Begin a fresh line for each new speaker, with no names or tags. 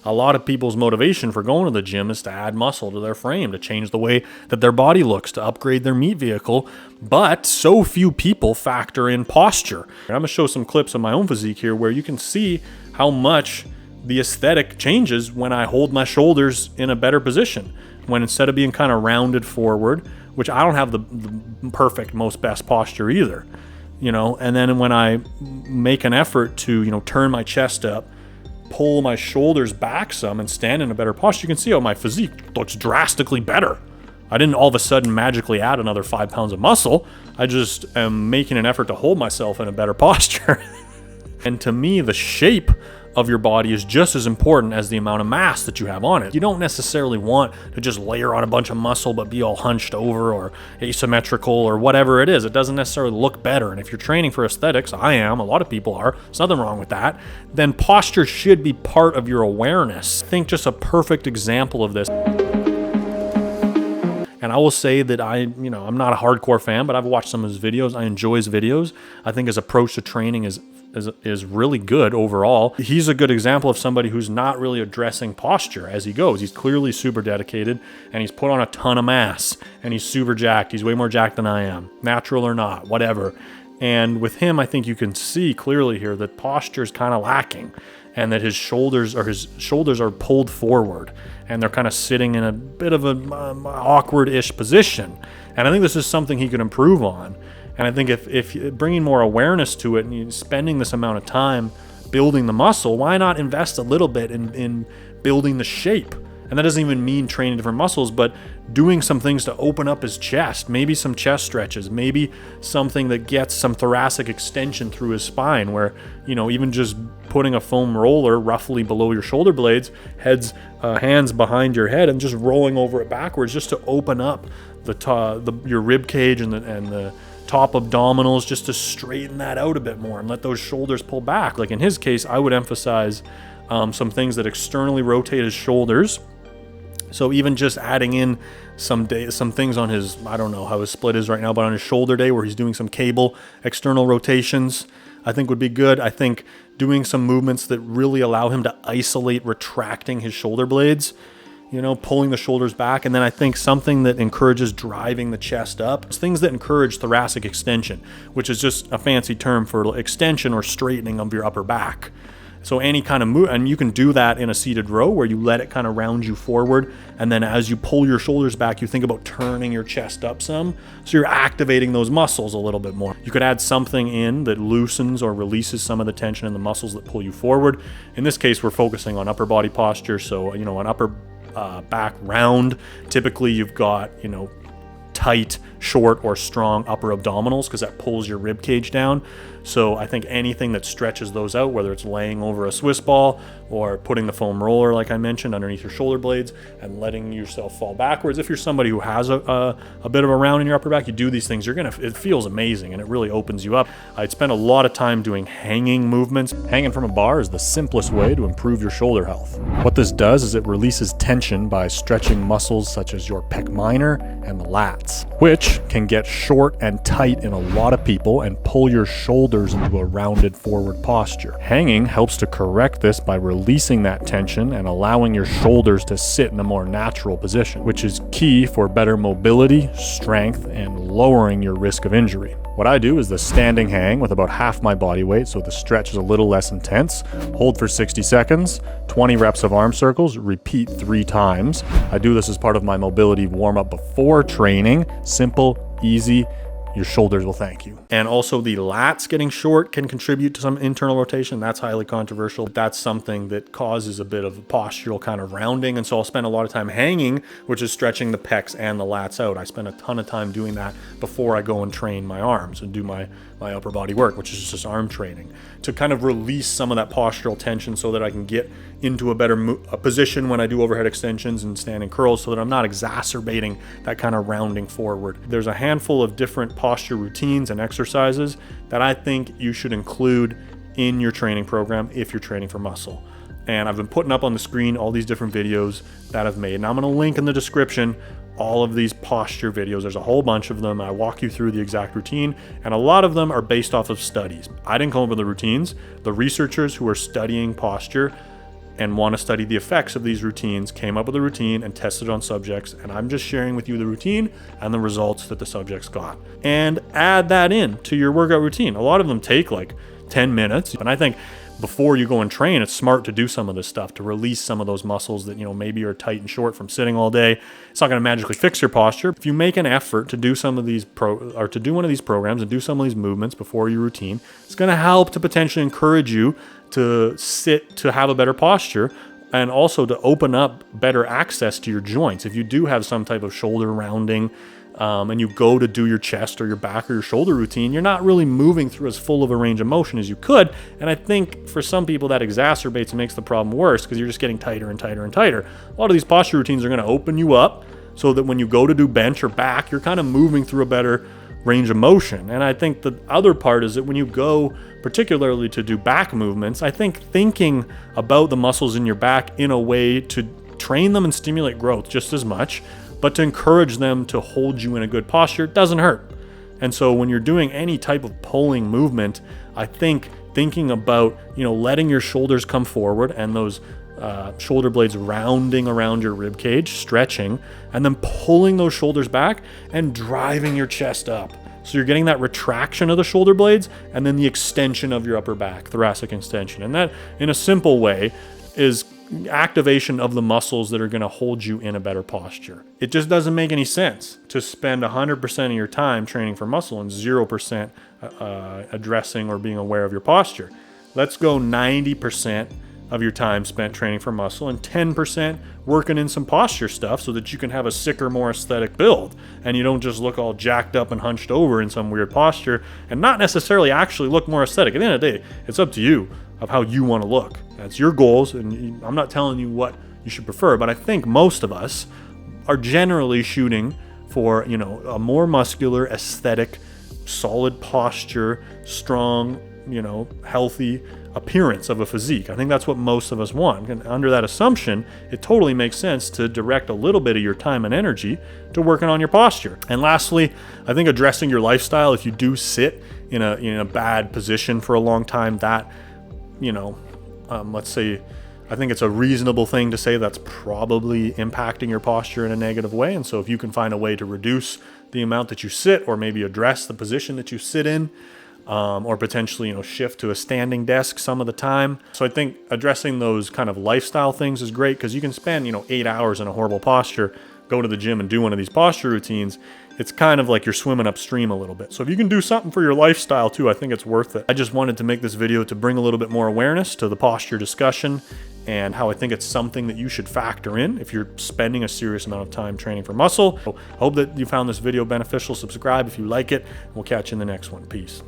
A lot of people's motivation for going to the gym is to add muscle to their frame, to change the way that their body looks, to upgrade their meat vehicle. But so few people factor in posture. I'm going to show some clips of my own physique here where you can see how much the aesthetic changes when I hold my shoulders in a better position. When instead of being kind of rounded forward, which I don't have the perfect, most best posture either, you know, and then when I make an effort to, you know, turn my chest up, pull my shoulders back some and stand in a better posture, you can see how my physique looks drastically better. I didn't all of a sudden magically add another 5 pounds of muscle. I just am making an effort to hold myself in a better posture. And to me, the shape of your body is just as important as the amount of mass that you have on it. You don't necessarily want to just layer on a bunch of muscle but be all hunched over or asymmetrical or whatever it is. It doesn't necessarily look better. And if you're training for aesthetics, I am, a lot of people are, there's nothing wrong with that, then posture should be part of your awareness. I think just a perfect example of this. And I will say that I'm not a hardcore fan, but I've watched some of his videos. I enjoy his videos. I think his approach to training is really good overall. He's a good example of somebody who's not really addressing posture as he goes. He's clearly super dedicated, and he's put on a ton of mass, and he's super jacked. He's way more jacked than I am, natural or not, whatever. And with him, I think you can see clearly here that posture is kind of lacking, and that his shoulders are pulled forward, and they're kind of sitting in a bit of an awkward-ish position. And I think this is something he could improve on. And I think if bringing more awareness to it and you're spending this amount of time building the muscle, why not invest a little bit in building the shape? And that doesn't even mean training different muscles, but doing some things to open up his chest, maybe some chest stretches, maybe something that gets some thoracic extension through his spine where, you know, even just putting a foam roller roughly below your shoulder blades, hands behind your head and just rolling over it backwards just to open up your rib cage and the top abdominals, just to straighten that out a bit more and let those shoulders pull back. Like in his case, I would emphasize some things that externally rotate his shoulders. So even just adding in some things on his, I don't know how his split is right now, but on his shoulder day where he's doing some cable external rotations, I think would be good. I think doing some movements that really allow him to isolate retracting his shoulder blades, you know, pulling the shoulders back. And then I think something that encourages driving the chest up, things that encourage thoracic extension, which is just a fancy term for extension or straightening of your upper back. So any kind of move, and you can do that in a seated row where you let it kind of round you forward. And then as you pull your shoulders back, you think about turning your chest up some. So you're activating those muscles a little bit more. You could add something in that loosens or releases some of the tension in the muscles that pull you forward. In this case, we're focusing on upper body posture. So, you know, an upper back round, typically you've got, you know, tight, short, or strong upper abdominals because that pulls your rib cage down. So I think anything that stretches those out, whether it's laying over a Swiss ball or putting the foam roller, like I mentioned, underneath your shoulder blades and letting yourself fall backwards. If you're somebody who has a bit of a round in your upper back, you do these things, it feels amazing and it really opens you up. I'd spend a lot of time doing hanging movements. Hanging from a bar is the simplest way to improve your shoulder health. What this does is it releases tension by stretching muscles such as your pec minor and the lats, which can get short and tight in a lot of people and pull your shoulders into a rounded forward posture. Hanging helps to correct this by releasing that tension and allowing your shoulders to sit in a more natural position, which is key for better mobility, strength, and lowering your risk of injury. What I do is the standing hang with about half my body weight, so the stretch is a little less intense. Hold for 60 seconds, 20 reps of arm circles, repeat 3 times. I do this as part of my mobility warm-up before training. Simple, easy. Your shoulders will thank you. And also the lats getting short can contribute to some internal rotation. That's highly controversial. That's something that causes a bit of a postural kind of rounding. And so I'll spend a lot of time hanging, which is stretching the pecs and the lats out. I spend a ton of time doing that before I go and train my arms and do my upper body work, which is just arm training, to kind of release some of that postural tension so that I can get into a better position when I do overhead extensions and standing curls so that I'm not exacerbating that kind of rounding forward. There's a handful of different posture routines and exercises that I think you should include in your training program if you're training for muscle. And I've been putting up on the screen all these different videos that I've made. Now I'm going to link in the description all of these posture videos. There's a whole bunch of them. I walk you through the exact routine, and a lot of them are based off of studies. I didn't come up with the routines. The researchers who are studying posture and want to study the effects of these routines came up with a routine and tested on subjects, and I'm just sharing with you the routine and the results that the subjects got. And add that in to your workout routine. A lot of them take like 10 minutes, and I think before you go and train, it's smart to do some of this stuff to release some of those muscles that, maybe are tight and short from sitting all day. It's not going to magically fix your posture. If you make an effort to do some of these to do one of these programs and do some of these movements before your routine, it's going to help to potentially encourage you to have a better posture, and also to open up better access to your joints. If you do have some type of shoulder rounding, and you go to do your chest or your back or your shoulder routine, you're not really moving through as full of a range of motion as you could. And I think for some people that exacerbates and makes the problem worse, because you're just getting tighter and tighter and tighter. A lot of these posture routines are going to open you up so that when you go to do bench or back, you're kind of moving through a better range of motion. And I think the other part is that when you go particularly to do back movements, I think thinking about the muscles in your back in a way to train them and stimulate growth just as much, but to encourage them to hold you in a good posture doesn't hurt. And so when you're doing any type of pulling movement, I think thinking about, letting your shoulders come forward and those shoulder blades rounding around your rib cage, stretching, and then pulling those shoulders back and driving your chest up. So you're getting that retraction of the shoulder blades and then the extension of your upper back, thoracic extension. And that, in a simple way, is activation of the muscles that are going to hold you in a better posture. It just doesn't make any sense to spend 100% of your time training for muscle and 0% addressing or being aware of your posture. Let's go 90% of your time spent training for muscle and 10% working in some posture stuff so that you can have a sicker, more aesthetic build, and you don't just look all jacked up and hunched over in some weird posture and not necessarily actually look more aesthetic. At the end of the day, it's up to you of how you want to look. That's your goals, and I'm not telling you what you should prefer, but I think most of us are generally shooting for, a more muscular, aesthetic, solid posture, strong, healthy appearance of a physique. I think that's what most of us want. And under that assumption, it totally makes sense to direct a little bit of your time and energy to working on your posture. And lastly, I think addressing your lifestyle. If you do sit in a bad position for a long time, that, let's say, I think it's a reasonable thing to say that's probably impacting your posture in a negative way. And so if you can find a way to reduce the amount that you sit, or maybe address the position that you sit in, or potentially, shift to a standing desk some of the time. So I think addressing those kind of lifestyle things is great, because you can spend, 8 hours in a horrible posture, go to the gym and do one of these posture routines. It's kind of like you're swimming upstream a little bit. So if you can do something for your lifestyle too, I think it's worth it. I just wanted to make this video to bring a little bit more awareness to the posture discussion and how I think it's something that you should factor in if you're spending a serious amount of time training for muscle. So I hope that you found this video beneficial. Subscribe if you like it. We'll catch you in the next one. Peace.